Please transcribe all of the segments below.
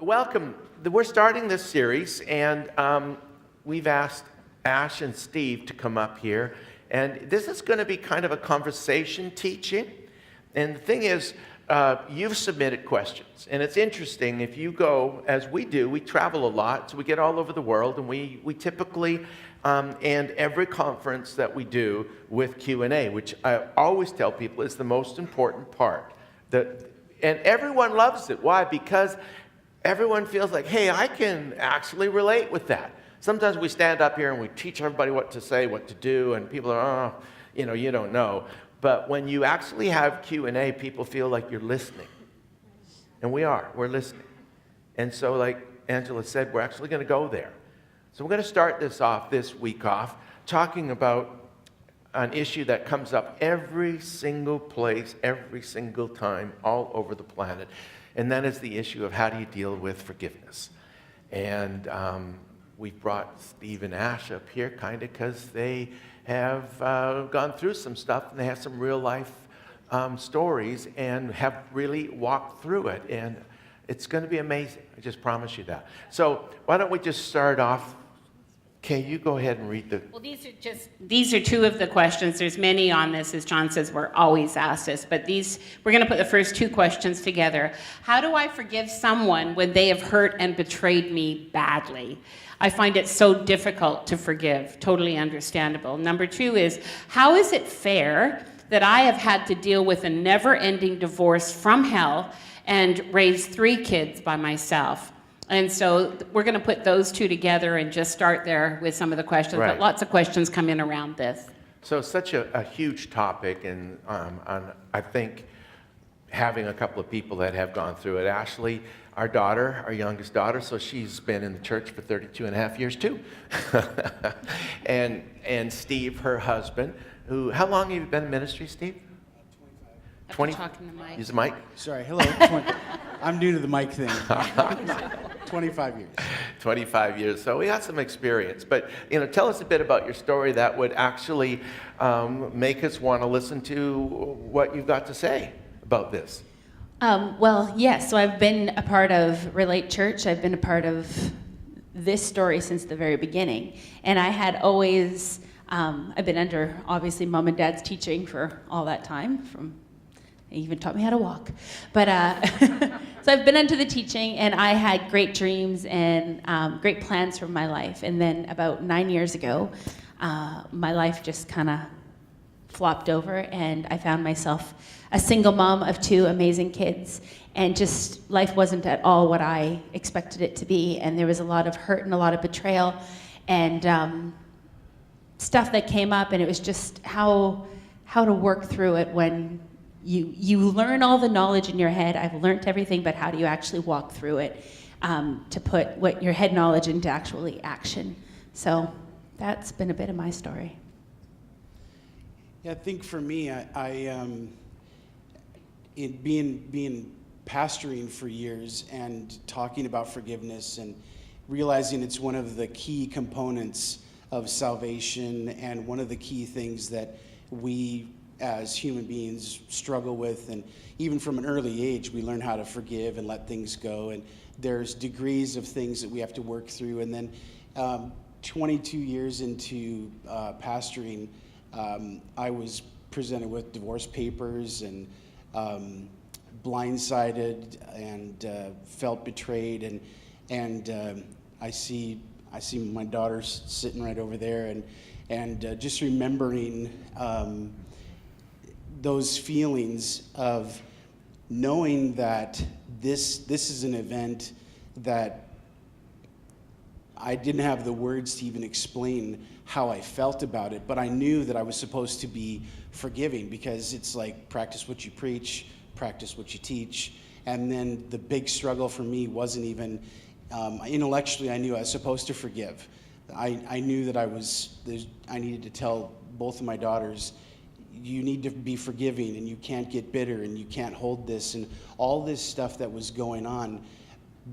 welcome. We're starting this series, and we've asked Ash and Steve to come up here. And this is going to be kind of a conversation teaching. And the thing is, you've submitted questions. And it's interesting, if you go, as we do, we travel a lot, so we get all over the world, and we typically end every conference that we do with Q&A, which I always tell people is the most important part. And everyone loves it. Why? Because everyone feels like, hey, I can actually relate with that. Sometimes we stand up here and we teach everybody what to say, what to do, and people are, you don't know. But when you actually have Q&A, people feel like you're listening. And we're listening. And so like Angela said, we're actually going to go there. So we're going to start this week off, talking about an issue that comes up every single place, every single time, all over the planet. And that is the issue of how do you deal with forgiveness. And we've brought Steve and Ash up here kind of because they have gone through some stuff and they have some real life stories and have really walked through it. And it's going to be amazing. I just promise you that. So why don't we just start off. Okay, you go ahead and read the... Well, these are two of the questions. There's many on this, as John says, we're always asked this, but we're going to put the first two questions together. How do I forgive someone when they have hurt and betrayed me badly? I find it so difficult to forgive, totally understandable. Number two is, how is it fair that I have had to deal with a never-ending divorce from hell and raise 3 kids by myself? And so we're going to put those two together and just start there with some of the questions. Right. But lots of questions come in around this. So it's such a huge topic, and I think having a couple of people that have gone through it. Ashley, our youngest daughter, so she's been in the church for 32 and a half years too. and Steve, her husband, how long have you been in ministry, Steve? 20. Talking to the mic. Use the mic. Sorry, hello. I'm new to the mic thing. 25 years. 25 years. So we got some experience. But, tell us a bit about your story that would actually make us want to listen to what you've got to say about this. Well, yes. So I've been a part of Relate Church. I've been a part of this story since the very beginning. And I had always, I've been under, obviously, Mom and Dad's teaching for all that time. They even taught me how to walk. But so I've been into the teaching, and I had great dreams and great plans for my life. And then about 9 years ago, my life just kind of flopped over, and I found myself a single mom of 2 amazing kids. And just life wasn't at all what I expected it to be. And there was a lot of hurt and a lot of betrayal and stuff that came up. And it was just how to work through it when you learn all the knowledge in your head. I've learned everything, but how do you actually walk through it to put what your head knowledge into actually action? So that's been a bit of my story. Yeah, I think for me, in being pastoring for years and talking about forgiveness and realizing it's one of the key components of salvation and one of the key things that we as human beings struggle with, and even from an early age we learn how to forgive and let things go, and there's degrees of things that we have to work through. And then 22 years into pastoring, I was presented with divorce papers and blindsided and felt betrayed, and I see my daughter sitting right over there, and just remembering those feelings of knowing that this is an event that I didn't have the words to even explain how I felt about it, but I knew that I was supposed to be forgiving, because it's like practice what you preach, practice what you teach. And then the big struggle for me wasn't even intellectually. I knew I was supposed to forgive. I knew that I needed to tell both of my daughters, you need to be forgiving, and you can't get bitter, and you can't hold this, and all this stuff that was going on.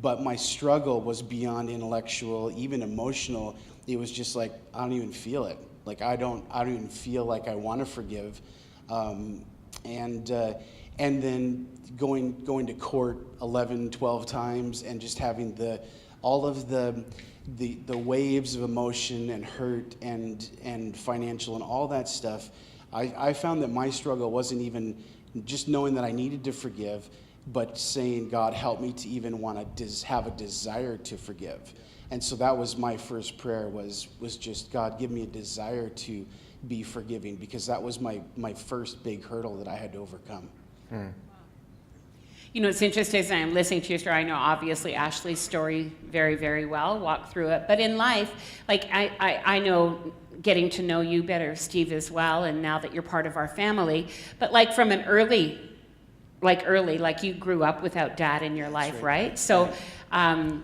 But my struggle was beyond intellectual, even emotional. It was just like, I don't even feel it. Like I don't even feel like I want to forgive. And and then going to court 11, 12 times, and just having all of the waves of emotion and hurt and financial and all that stuff. I found that my struggle wasn't even just knowing that I needed to forgive, but saying, God, help me to even want to have a desire to forgive. And so that was my first prayer, was just, God, give me a desire to be forgiving, because that was my first big hurdle that I had to overcome. You know, it's interesting as I'm listening to your story. I know obviously Ashley's story very, very well, walked through it. But in life, like I know, getting to know you better, Steve, as well, and now that you're part of our family, but like from an early, like you grew up without dad in your life, right? So, and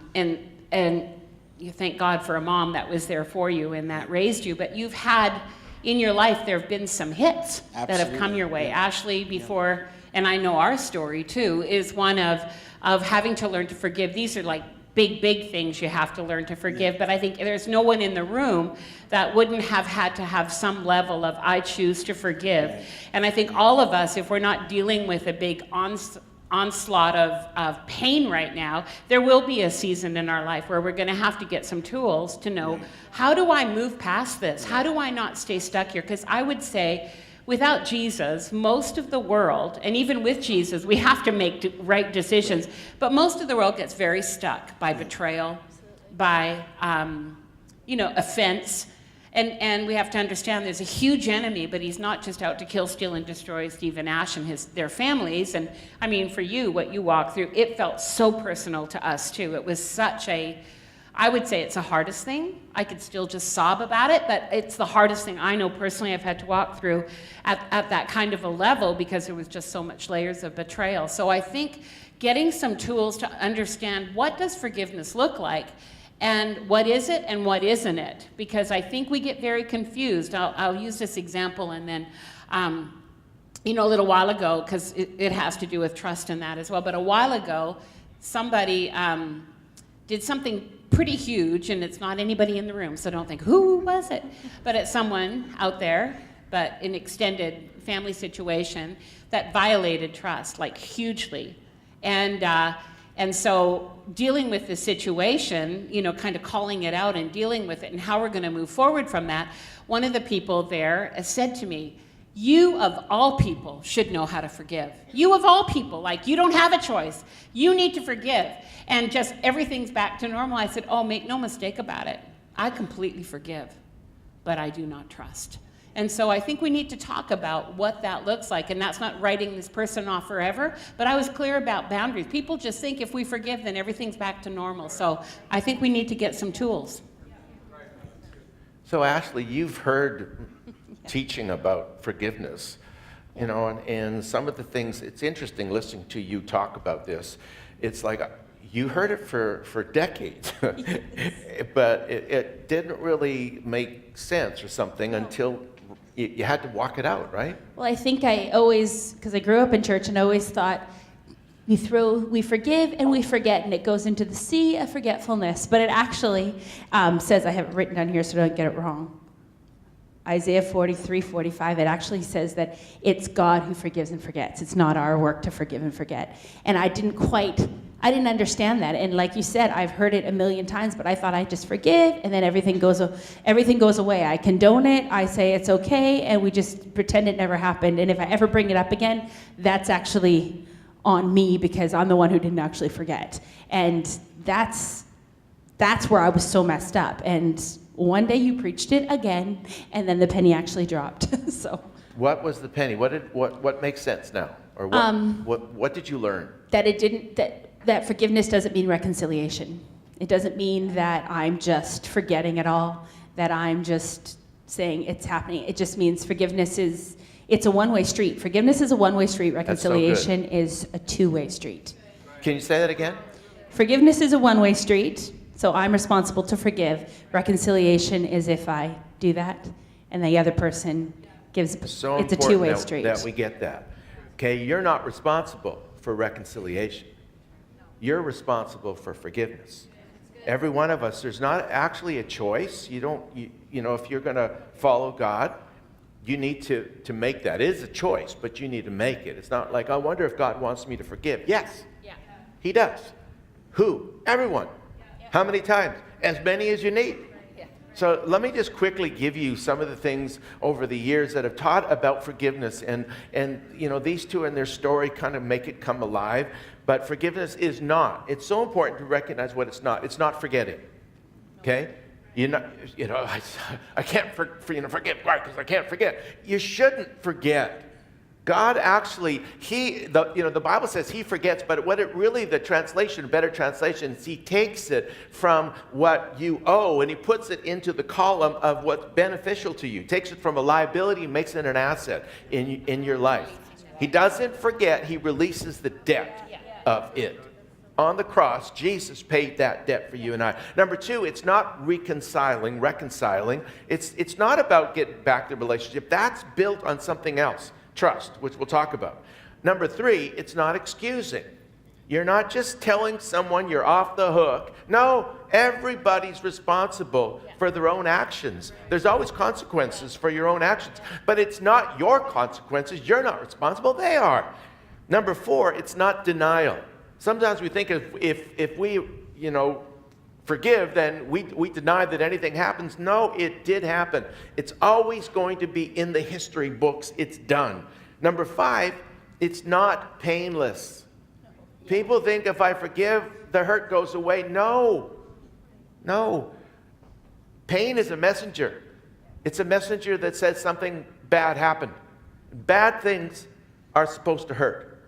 you thank God for a mom that was there for you and that raised you, but you've had, in your life, there have been some hits that have come your way. Yeah. Ashley, before, and I know our story too, is one of having to learn to forgive. These are like big things you have to learn to forgive, but I think there's no one in the room that wouldn't have had to have some level of I choose to forgive. And I think all of us, if we're not dealing with a big onslaught of pain right now, there will be a season in our life where we're going to have to get some tools to know, how do I move past this? How do I not stay stuck here? Because I would say, without Jesus, most of the world, and even with Jesus, we have to make right decisions, but most of the world gets very stuck by betrayal, by offense. And we have to understand there's a huge enemy, but he's not just out to kill, steal, and destroy Steve and Ash and their families. And I mean, for you, what you walked through, it felt so personal to us too. It was such I would say it's the hardest thing. I could still just sob about it, but it's the hardest thing I know personally I've had to walk through at that kind of a level, because there was just so much layers of betrayal. So I think getting some tools to understand, what does forgiveness look like? And what is it and what isn't it? Because I think we get very confused. I'll use this example, and then, a little while ago, because it has to do with trust and that as well, but a while ago, somebody did something pretty huge, and it's not anybody in the room, so don't think, who was it? But it's someone out there, but an extended family situation that violated trust, like hugely. And so dealing with the situation, kind of calling it out and dealing with it and how we're going to move forward from that, one of the people there said to me, you of all people should know how to forgive. You of all people, like, you don't have a choice. You need to forgive. And just everything's back to normal. I said, oh, make no mistake about it. I completely forgive, but I do not trust. And so I think we need to talk about what that looks like. And that's not writing this person off forever, but I was clear about boundaries. People just think if we forgive, then everything's back to normal. So I think we need to get some tools. So Ashley, you've heard teaching about forgiveness, and some of the things, it's interesting listening to you talk about this. It's like you heard it for decades, but it didn't really make sense or something until you had to walk it out, right? Well, I think because I grew up in church and always thought, we forgive and we forget, and it goes into the sea of forgetfulness. But it actually says, I have it written down here so I don't get it wrong, Isaiah 43:45, it actually says that it's God who forgives and forgets. It's not our work to forgive and forget. And I didn't understand that. And like you said, I've heard it a million times, but I thought I just forgive and then everything goes away. I condone it, I say it's okay, and we just pretend it never happened. And if I ever bring it up again, that's actually on me, because I'm the one who didn't actually forget. And that's where I was so messed up. And one day you preached it again, and then the penny actually dropped. So. What was the penny? What makes sense now? Or what did you learn? That forgiveness doesn't mean reconciliation. It doesn't mean that I'm just forgetting it all, that I'm just saying it's happening. It just means it's a one-way street. Forgiveness is a one-way street. Reconciliation is a two-way street. Can you say that again? Forgiveness is a one-way street. So I'm responsible to forgive. Reconciliation is if I do that and the other person gives, So it's a two-way important street. that we get that. Okay, you're not responsible for reconciliation. You're responsible for forgiveness. Every one of us, there's not actually a choice. If you're going to follow God, You need to make that. It is a choice, but you need to make it. It's not like, I wonder if God wants me to forgive. Yes, he does. Who? Everyone. How many times? As many as you need. So let me just quickly give you some of the things over the years that I've taught about forgiveness. And you know, these two in their story kind of make it come alive. But forgiveness is not. It's so important to recognize what it's not. It's not forgetting. Okay? I can't forget because I can't forget. You shouldn't forget. God actually, the Bible says he forgets, but what it really, the translation, better translation, is he takes it from what you owe and he puts it into the column of what's beneficial to you. Takes it from a liability and makes it an asset in your life. He doesn't forget, he releases the debt of it. On the cross, Jesus paid that debt for you and I. Number two, it's not reconciling. It's not about getting back the relationship. That's built on something else. Trust, which we'll talk about. Number three, it's not excusing. You're not just telling someone you're off the hook. No, everybody's responsible for their own actions. There's always consequences for your own actions, but it's not your consequences. You're not responsible. They are. Number four, it's not denial. Sometimes we think if we, forgive, then we deny that anything happens. No, it did happen. It's always going to be in the history books. It's done. Number five, it's not painless. People think if I forgive, the hurt goes away. No. Pain is a messenger. It's a messenger that says something bad happened. Bad things are supposed to hurt.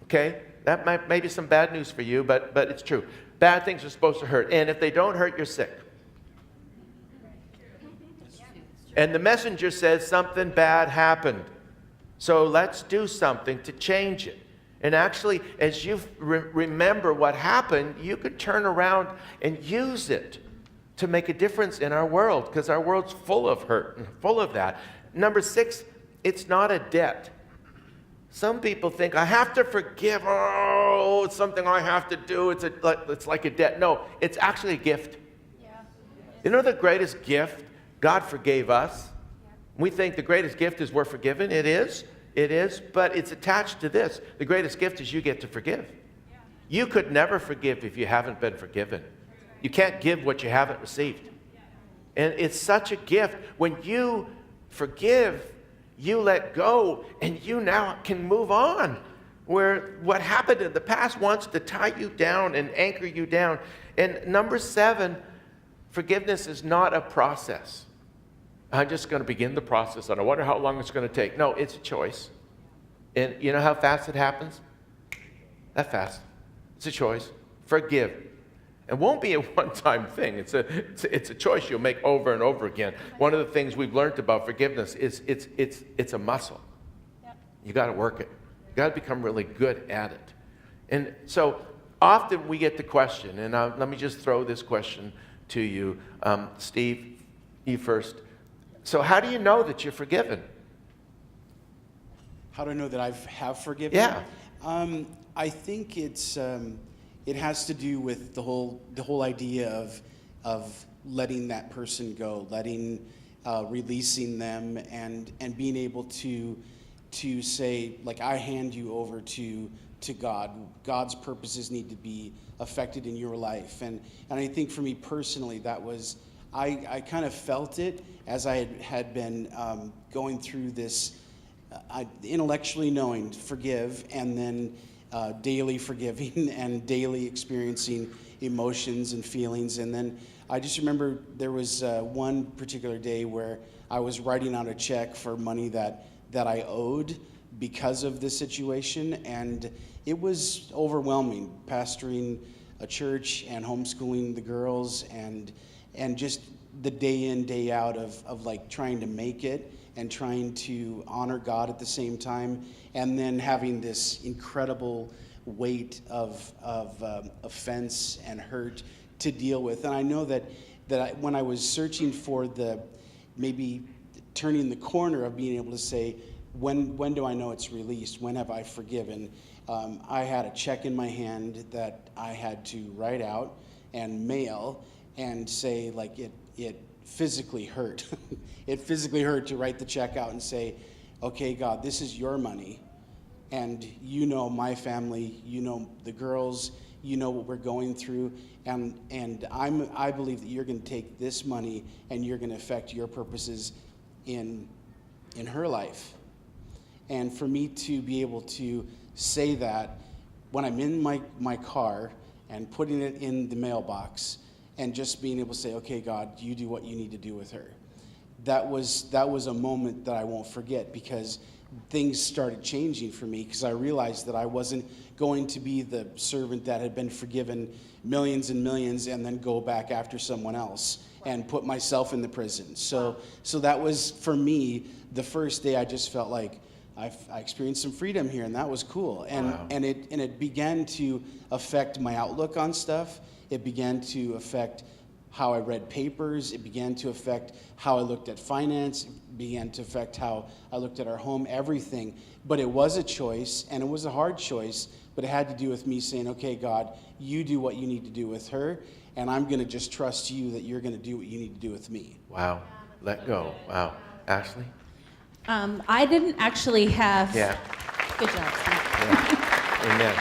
Okay? That may be some bad news for you, but it's true. Bad things are supposed to hurt. And if they don't hurt, you're sick. And the messenger says something bad happened. So let's do something to change it. And actually, as you remember what happened, you could turn around and use it to make a difference in our world, because our world's full of hurt and full of that. Number six, it's not a debt. Some people think, I have to forgive. Oh, it's something I have to do. It's like a debt. No, it's actually a gift. You know the greatest gift? God forgave us. We think the greatest gift is we're forgiven. It is, but it's attached to this. The greatest gift is you get to forgive. You could never forgive if you haven't been forgiven. You can't give what you haven't received. And it's such a gift. When you forgive, you let go, and you now can move on. Where what happened in the past wants to tie you down and anchor you down. And number seven, forgiveness is not a process. I'm just going to begin the process, and I wonder how long it's going to take. No, it's a choice. And you know how fast it happens? That fast. It's a choice. Forgive. It won't be a one-time thing. It's a choice you'll make over and over again. One of the things we've learned about forgiveness is it's a muscle. You got to work it. You got to become really good at it. And so often we get the question, and let me just throw this question to you, Steve. You first. So how do you know that you're forgiven? How do I know that I have forgiven? Yeah. I think it has to do with the whole idea of letting that person go, releasing them, and being able to say, like, I hand you over to God. God's purposes need to be affected in your life. And I think for me personally, that was, I kind of felt it as I had been going through this, intellectually knowing, forgive, and then daily forgiving and daily experiencing emotions and feelings. And then I just remember there was one particular day where I was writing out a check for money that I owed because of this situation, and it was overwhelming, pastoring a church and homeschooling the girls, and just the day in, day out of like trying to make it and trying to honor God at the same time, and then having this incredible weight of offense and hurt to deal with. And I know that when I was searching for maybe turning the corner of being able to say, when do I know it's released? When have I forgiven? I had a check in my hand that I had to write out and mail and say, like, it physically hurt. It physically hurt to write the check out and say, okay, God, this is your money, and you know my family, you know the girls, you know what we're going through, and I believe that you're going to take this money and you're going to affect your purposes in her life. And for me to be able to say that when I'm in my car and putting it in the mailbox and just being able to say, okay, God, you do what you need to do with her. That was a moment that I won't forget, because things started changing for me, because I realized that I wasn't going to be the servant that had been forgiven millions and millions and then go back after someone else and put myself in the prison. So that was, for me, the first day I just felt like I experienced some freedom here, and that was cool. And it began to affect my outlook on stuff. It began to affect how I read papers. It began to affect how I looked at finance. It began to affect how I looked at our home, everything. But it was a choice, and it was a hard choice, but it had to do with me saying, okay, God, you do what you need to do with her, and I'm going to just trust you that you're going to do what you need to do with me. Wow. Let go. Wow. Ashley? I didn't actually have... Yeah. Good job, Steve. Yeah. Amen.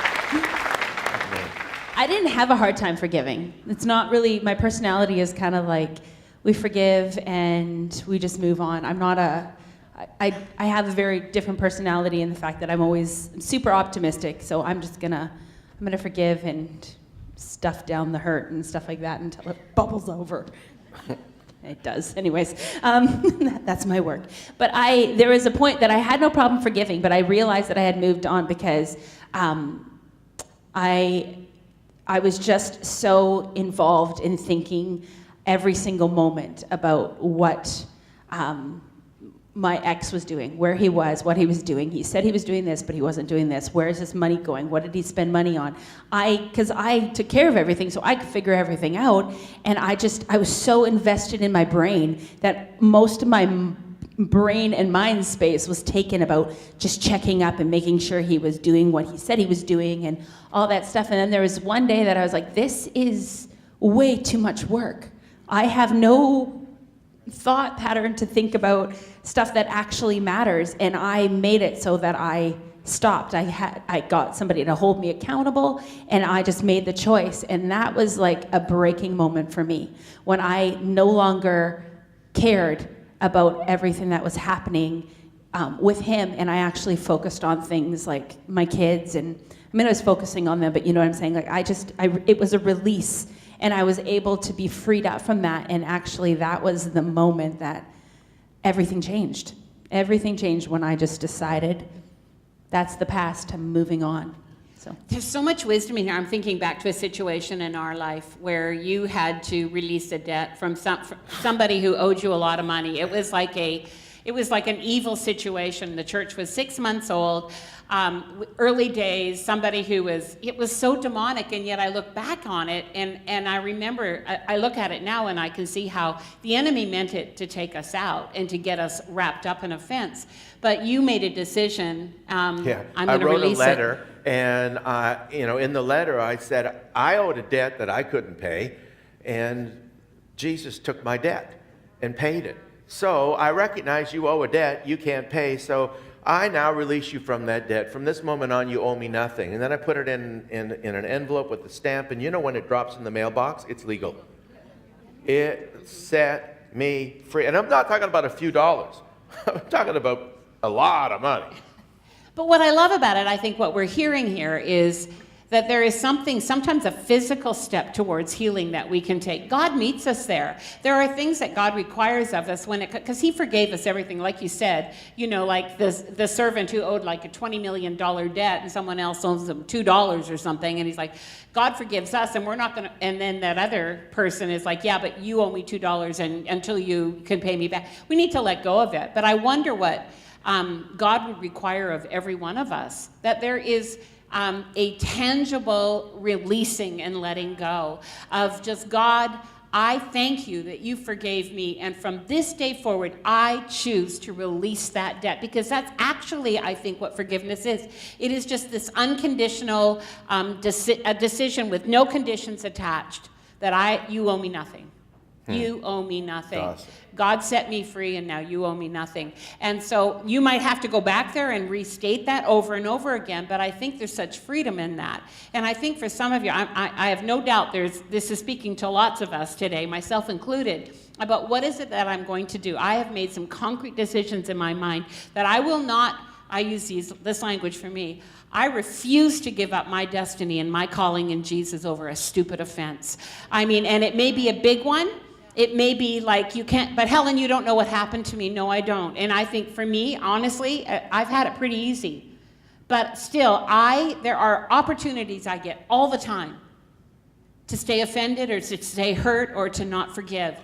Amen. I didn't have a hard time forgiving. It's not really, my personality is kind of like, we forgive and we just move on. I have a very different personality in the fact that I'm always super optimistic, so I'm gonna forgive and stuff down the hurt and stuff like that until it bubbles over. It does. Anyways, that's my work. But there was a point that I had no problem forgiving, but I realized that I had moved on because I was just so involved in thinking every single moment about what my ex was doing, where he was, what he was doing. He said he was doing this, but he wasn't doing this. Where is his money going? What did he spend money on? Because I took care of everything, so I could figure everything out. And I was so invested in my brain that most of my brain and mind space was taken about just checking up and making sure he was doing what he said he was doing and all that stuff. And then there was one day that I was like, this is way too much work. I have no thought pattern to think about stuff that actually matters, and I made it so that I stopped. I got somebody to hold me accountable, and I just made the choice. And that was like a breaking moment for me, when I no longer cared about everything that was happening with him, and I actually focused on things like my kids. And I mean, I was focusing on them, but you know what I'm saying? Like it was a release, and I was able to be freed up from that. And actually, that was the moment that everything changed. Everything changed when I just decided that's the past, I'm moving on. So there's so much wisdom in here. I'm thinking back to a situation in our life where you had to release a debt from somebody who owed you a lot of money. It was like an evil situation. The church was 6 months old. Early days, it was so demonic, and yet I look back on it and I remember, I look at it now and I can see how the enemy meant it to take us out and to get us wrapped up in offense. But you made a decision. I'm going to release it. I wrote a letter, and in the letter I said I owed a debt that I couldn't pay, and Jesus took my debt and paid it. So I recognize you owe a debt you can't pay, so I now release you from that debt. From this moment on, you owe me nothing. And then I put it in an envelope with a stamp, and when it drops in the mailbox, it's legal. It set me free. And I'm not talking about a few dollars. I'm talking about a lot of money. But what I love about it, I think what we're hearing here is that there is sometimes a physical step towards healing that we can take. God meets us there. There are things that God requires of us because he forgave us everything. Like you said, like the servant who owed like a $20 million debt and someone else owes them $2 or something. And he's like, God forgives us, and we're not going to, and then that other person is like, yeah, but you owe me $2 and until you can pay me back. We need to let go of it. But I wonder what God would require of every one of us, that there is a tangible releasing and letting go of just, God, I thank you that you forgave me, and from this day forward, I choose to release that debt, because that's actually, I think, what forgiveness is. It is just this unconditional a decision with no conditions attached that you owe me nothing. You owe me nothing. Awesome. God set me free, and now you owe me nothing. And so you might have to go back there and restate that over and over again, but I think there's such freedom in that. And I think for some of you, I have no doubt this is speaking to lots of us today, myself included, about what is it that I'm going to do. I have made some concrete decisions in my mind that I will not, I use this language for me, I refuse to give up my destiny and my calling in Jesus over a stupid offense. I mean, and it may be a big one. It may be like you can't, but Helen, you don't know what happened to me. No, I don't. And I think for me, honestly, I've had it pretty easy. But still, there are opportunities I get all the time to stay offended or to stay hurt or to not forgive.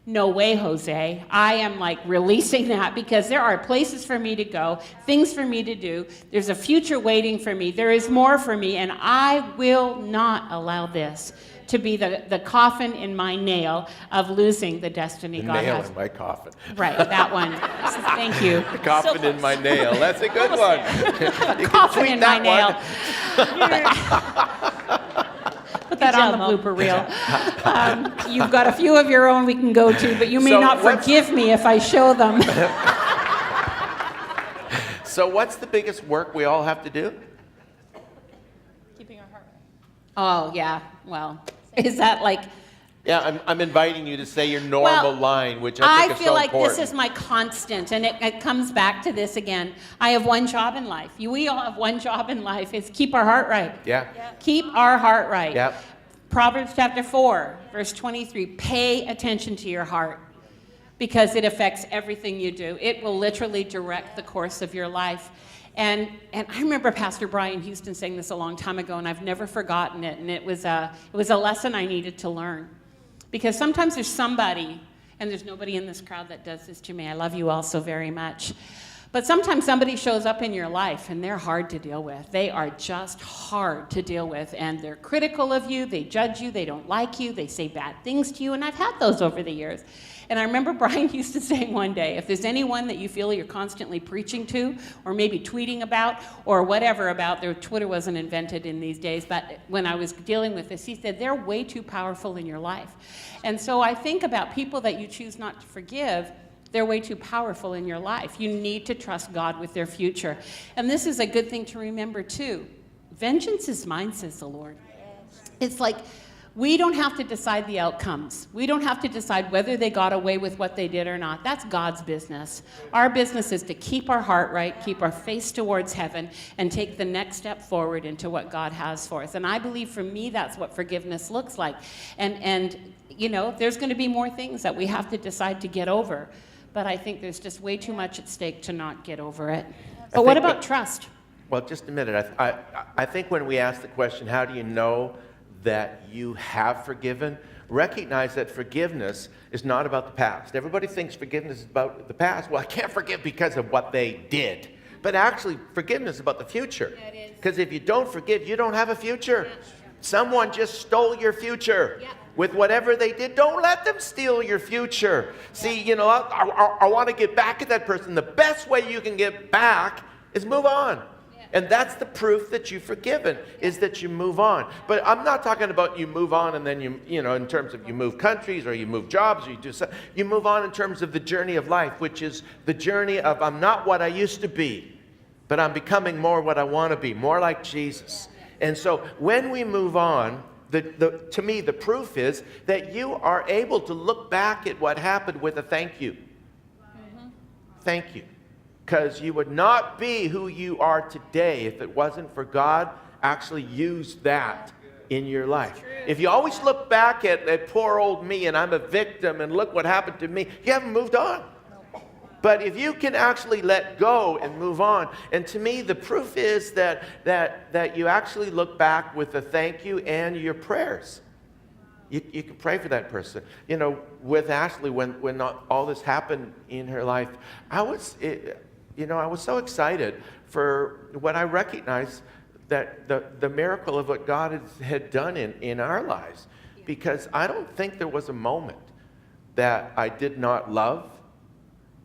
No way, Jose. I am like releasing that because there are places for me to go, things for me to do. There's a future waiting for me. There is more for me, and I will not allow this to be the coffin in my nail of losing the destiny The God nail has. in my coffin. Right, that one. Thank you. The coffin in my nail. That's a good one. You can Coffin tweet in my that nail. Put that on the blooper reel. You've got a few of your own we can go to, but you may So not forgive me if I show them. So what's the biggest work we all have to do? Keeping our heart right. Oh, yeah. Well, is that like... Yeah, I'm inviting you to say your normal Well, line, which I think is feel so like important. this is my constant, and it comes back to this again. I have one job in life. We all have one job in life, is keep our heart right. Yeah. Keep our heart right. Yep. Proverbs chapter 4, verse 23, pay attention to your heart because it affects everything you do. It will literally direct the course of your life. And I remember Pastor Brian Houston saying this a long time ago, and I've never forgotten it. And it was a lesson I needed to learn. Because sometimes there's somebody, and there's nobody in this crowd that does this to me. I love you all so very much. But sometimes somebody shows up in your life, and they're hard to deal with. They are just hard to deal with, and they're critical of you. They judge you. They don't like you. They say bad things to you, and I've had those over the years. And I remember Brian Houston saying one day, if there's anyone that you feel you're constantly preaching to, or maybe tweeting about, or whatever about, Twitter wasn't invented in these days, but when I was dealing with this, he said, they're way too powerful in your life. And so I think about people that you choose not to forgive, they're way too powerful in your life. You need to trust God with their future. And this is a good thing to remember too. Vengeance is mine, says the Lord. It's like, we don't have to decide the outcomes. We don't have to decide whether they got away with what they did or not. That's God's business. Our business is to keep our heart right, keep our face towards heaven, and take the next step forward into what God has for us. And I believe for me, that's what forgiveness looks like. And you know, there's going to be more things that we have to decide to get over. But I think there's just way too much at stake to not get over it. But what about trust? Well, just a minute. I think when we ask the question, how do you know that you have forgiven, recognize that forgiveness is not about the past. Everybody thinks forgiveness is about the past. Well, I can't forgive because of what they did. But actually, forgiveness is about the future. Because if you don't forgive, you don't have a future. Someone just stole your future. With whatever they did, don't let them steal your future. See, you know, I want to get back at that person. The best way you can get back is move on. And that's the proof that you've forgiven, is that you move on. But I'm not talking about you move on and then you know, in terms of you move countries or you move jobs or you do something. You move on in terms of the journey of life, which is the journey of I'm not what I used to be, but I'm becoming more what I want to be, more like Jesus. And so when we move on, to me, the proof is that you are able to look back at what happened with a thank you. Thank you. Because you would not be who you are today if it wasn't for God actually used that in your life. If you always look back at poor old me and I'm a victim and look what happened to me, you haven't moved on. But if you can actually let go and move on, and to me the proof is that you actually look back with a thank you and your prayers. You can pray for that person. You know, with Ashley, when all this happened in her life, I was so excited for what I recognized that the miracle of what God had done in our lives. Because I don't think there was a moment that I did not love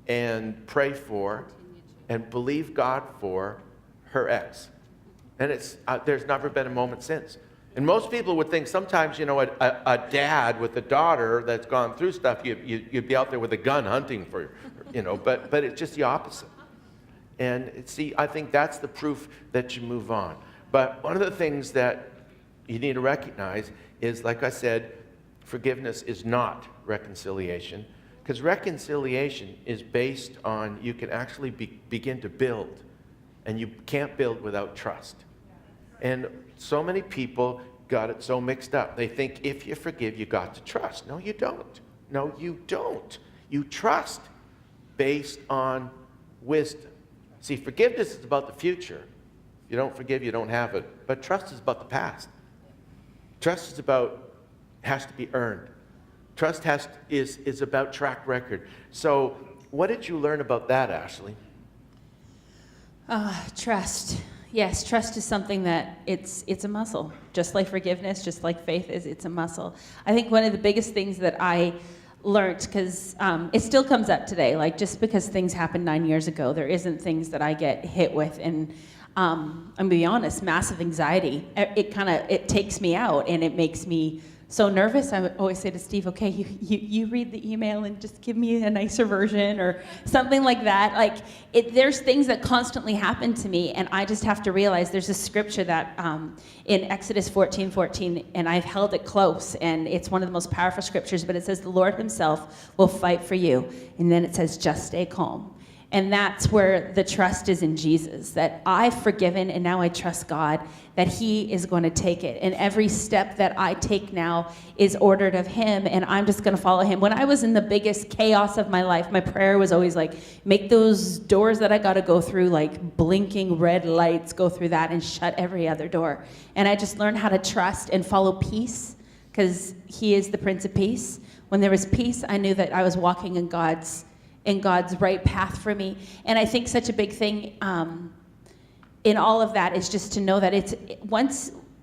and pray for and believe God for her ex. And there's never been a moment since. And most people would think sometimes, a dad with a daughter that's gone through stuff, you'd be out there with a gun hunting for, but it's just the opposite. And see, I think that's the proof that you move on. But one of the things that you need to recognize is, like I said, forgiveness is not reconciliation, because reconciliation is based on you can actually begin to build, and you can't build without trust. And so many people got it so mixed up. They think if you forgive, you got to trust. No, you don't. No, you don't. You trust based on wisdom. See, forgiveness is about the future. If you don't forgive, you don't have it. But trust is about the past. Trust has to be earned. Trust is about track record. So what did you learn about that, Ashley? Trust. Yes, trust is something that it's a muscle. Just like forgiveness, just like faith it's a muscle. I think one of the biggest things that I learned, because it still comes up today, like just because things happened 9 years ago, there isn't things that I get hit with. And I'm gonna be honest, massive anxiety. It takes me out, and it makes me so nervous. I would always say to Steve, okay, you read the email and just give me a nicer version or something like that. Like, there's things that constantly happen to me, and I just have to realize there's a scripture that in Exodus 14:14, and I've held it close, and it's one of the most powerful scriptures, but it says, the Lord himself will fight for you. And then it says, just stay calm. And that's where the trust is in Jesus, that I've forgiven and now I trust God that he is going to take it. And every step that I take now is ordered of him, and I'm just going to follow him. When I was in the biggest chaos of my life, my prayer was always like, make those doors that I got to go through, like blinking red lights, go through that and shut every other door. And I just learned how to trust and follow peace, because he is the Prince of Peace. When there was peace, I knew that I was walking in God's right path for me. And I think such a big thing in all of that is just to know that it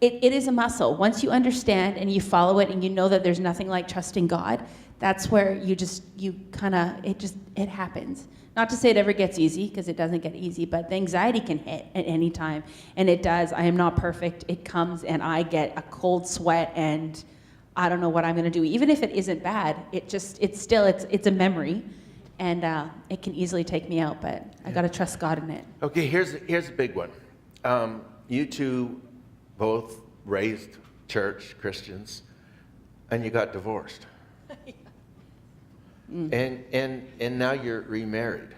is a muscle. Once you understand and you follow it and you know that there's nothing like trusting God, that's where it happens. Not to say it ever gets easy, because it doesn't get easy, but the anxiety can hit at any time. And it does. I am not perfect. It comes and I get a cold sweat and I don't know what I'm going to do. Even if it isn't bad, it's a memory. And it can easily take me out, but I got to trust God in it. Okay, here's a big one. You two both raised church Christians, and you got divorced. And now you're remarried.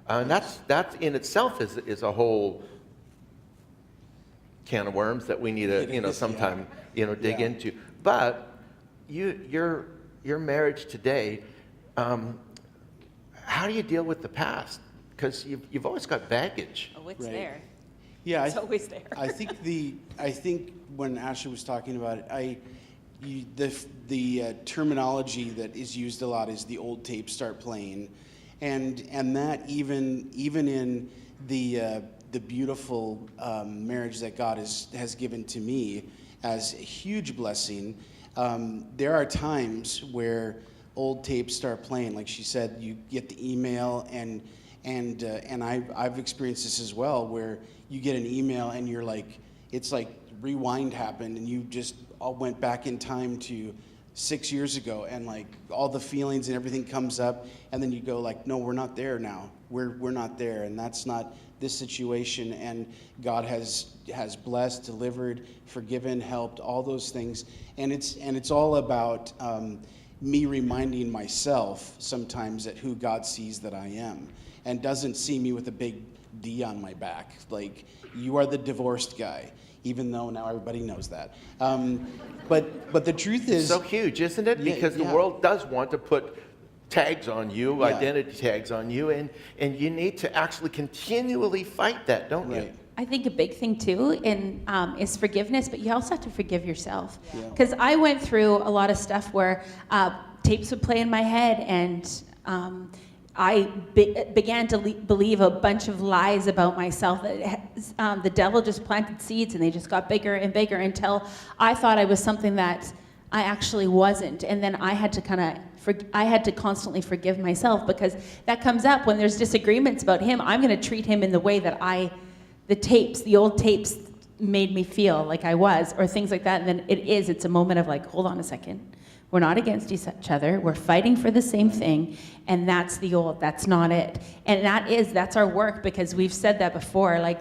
And that in itself is a whole can of worms that we need to sometime dig into. But your marriage today. How do you deal with the past? Because you've always got baggage. Oh, it's Right. there. Yeah, It's always there. I think when Ashley was talking about it, the terminology that is used a lot is the old tapes start playing, and that even in the beautiful marriage that God has given to me as a huge blessing, there are times where old tapes start playing. Like she said, you get the email, and I've experienced this as well, where you get an email and you're like, it's like rewind happened, and you just all went back in time to 6 years ago, and like all the feelings and everything comes up, and then you go like, no, we're not there now. We're not there, and that's not this situation. And God has blessed, delivered, forgiven, helped, all those things, and it's all about me reminding myself sometimes that who God sees that I am, and doesn't see me with a big D on my back. Like, you are the divorced guy, even though now everybody knows that. But the truth is... It's so huge, isn't it? Because the world does want to put tags on you, identity tags on you, and you need to actually continually fight that, don't you? I think a big thing too is forgiveness, but you also have to forgive yourself. Because I went through a lot of stuff where tapes would play in my head, and I began to believe a bunch of lies about myself. The devil just planted seeds, and they just got bigger and bigger until I thought I was something that I actually wasn't. And then I had to constantly forgive myself, because that comes up when there's disagreements about him. I'm going to treat him in the way that the old tapes made me feel like I was, or things like that. And then it's a moment of like, hold on a second. We're not against each other. We're fighting for the same thing. And that's that's not it. And that's our work, because we've said that before. Like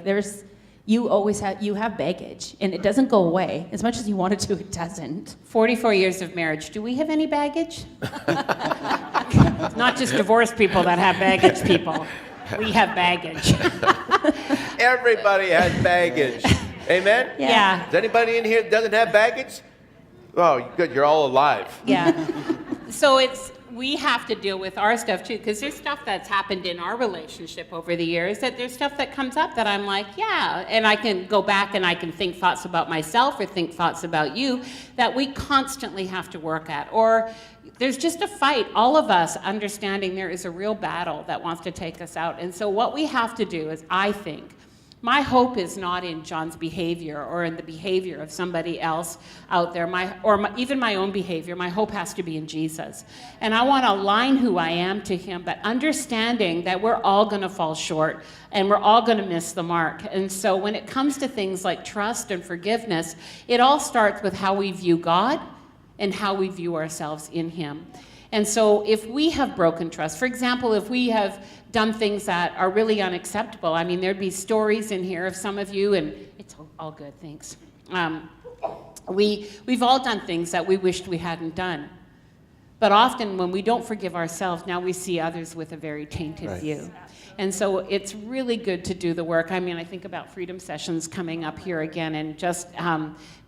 you have baggage, and it doesn't go away. As much as you want it to, it doesn't. 44 years of marriage. Do we have any baggage? It's not just divorced people that have baggage, people. We have baggage. Everybody has baggage. Amen? Yeah. Is anybody in here that doesn't have baggage? Oh, good. You're all alive. Yeah. So we have to deal with our stuff too, because there's stuff that's happened in our relationship over the years, that there's stuff that comes up that I'm like, yeah, and I can go back and I can think thoughts about myself or think thoughts about you that we constantly have to work at. Or there's just a fight, all of us understanding there is a real battle that wants to take us out. And so what we have to do is, I think, my hope is not in John's behavior or in the behavior of somebody else out there, even my own behavior. My hope has to be in Jesus. And I want to align who I am to him, but understanding that we're all going to fall short and we're all going to miss the mark. And so when it comes to things like trust and forgiveness, it all starts with how we view God and how we view ourselves in him. And so if we have broken trust, for example, if we have done things that are really unacceptable, I mean, there'd be stories in here of some of you, and it's all good, thanks. We've all done things that we wished we hadn't done. But often when we don't forgive ourselves, now we see others with a very tainted view. And so it's really good to do the work. I mean, I think about Freedom Sessions coming up here again, and just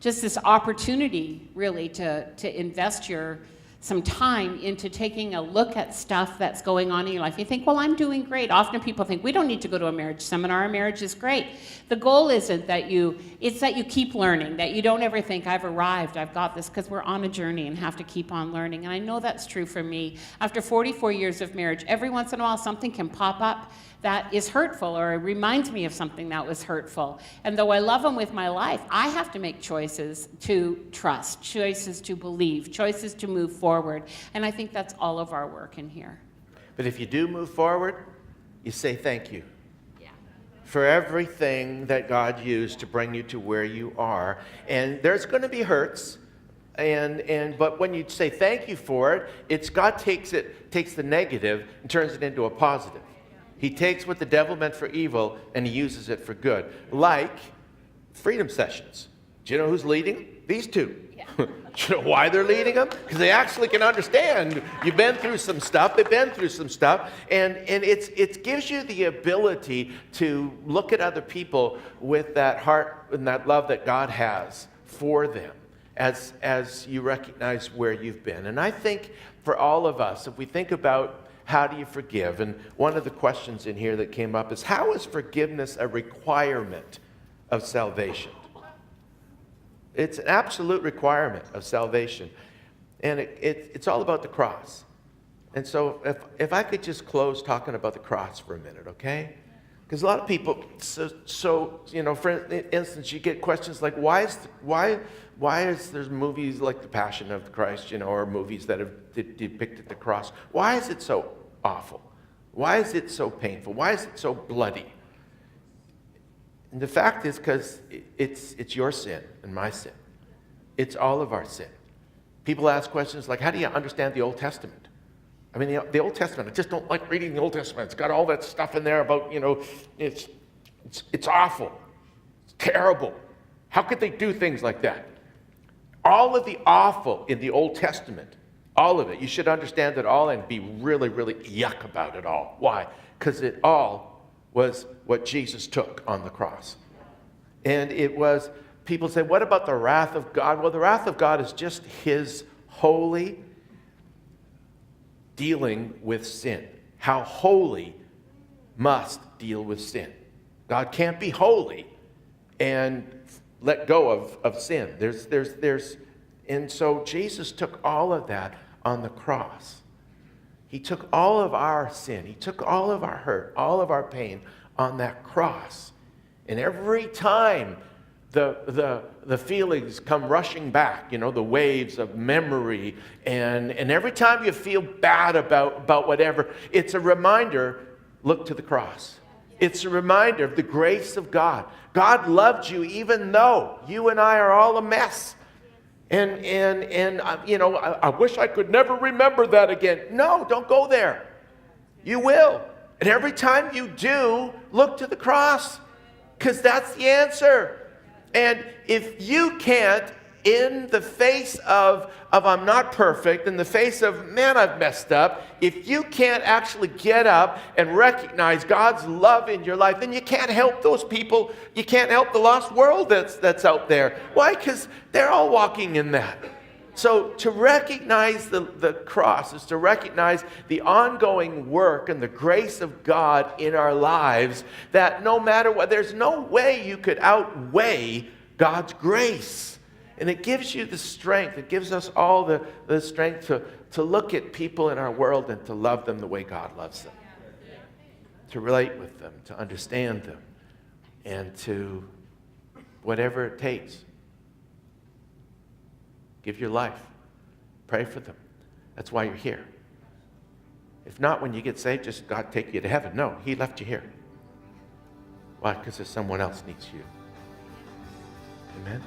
this opportunity really to invest some time into taking a look at stuff that's going on in your life. You think, well, I'm doing great. Often people think, we don't need to go to a marriage seminar. A marriage is great. The goal isn't it's that you keep learning, that you don't ever think, I've arrived, I've got this, because we're on a journey and have to keep on learning. And I know that's true for me. After 44 years of marriage, every once in a while something can pop up that is hurtful, or it reminds me of something that was hurtful. And though I love him with my life, I have to make choices to trust, choices to believe, choices to move forward. And I think that's all of our work in here. But if you do move forward, you say thank you. Yeah. For everything that God used to bring you to where you are. And there's going to be hurts. But when you say thank you for it, God takes the negative and turns it into a positive. He takes what the devil meant for evil and he uses it for good. Like Freedom Sessions. Do you know who's leading? These two. Yeah. Do you know why they're leading them? Because they actually can understand. You've been through some stuff. They've been through some stuff. And it gives you the ability to look at other people with that heart and that love that God has for them as you recognize where you've been. And I think for all of us, if we think about how do you forgive? And one of the questions in here that came up is, how is forgiveness a requirement of salvation? It's an absolute requirement of salvation. And it's all about the cross. And so if I could just close talking about the cross for a minute, okay? Because a lot of people, for instance, you get questions like, why is there's movies like The Passion of the Christ, or movies that have depicted the cross? Why is it so awful? Why is it so painful? Why is it so bloody? And the fact is because it's your sin and my sin. It's all of our sin. People ask questions like, how do you understand the Old Testament? I mean, the Old Testament, I just don't like reading the Old Testament. It's got all that stuff in there about, it's awful. It's terrible. How could they do things like that? All of the awful in the Old Testament, all of it, you should understand it all and be really, really yuck about it all. Why? Because it all was what Jesus took on the cross. And it was, people say, what about the wrath of God? Well, the wrath of God is just his holy dealing with sin. How holy must deal with sin. God can't be holy and let go of sin. And so Jesus took all of that on the cross. He took all of our sin. He took all of our hurt, all of our pain on that cross. And every time the feelings come rushing back, the waves of memory, and every time you feel bad about whatever, it's a reminder, look to the cross. It's a reminder of the grace of God. God loved you even though you and I are all a mess. And I wish I could never remember that again. No, don't go there. You will. And every time you do, look to the cross, because that's the answer. And if you can't, in the face of I'm not perfect, in the face of, man, I've messed up, if you can't actually get up and recognize God's love in your life, then you can't help those people. You can't help the lost world that's out there. Why? Because they're all walking in that. So to recognize the cross is to recognize the ongoing work and the grace of God in our lives, that no matter what, there's no way you could outweigh God's grace. And it gives you the strength, it gives us all the strength to look at people in our world and to love them the way God loves them. To relate with them, to understand them, and to, whatever it takes, give your life. Pray for them. That's why you're here. If not, when you get saved, just God take you to heaven. No, He left you here. Why? Because there's someone else needs you. Amen?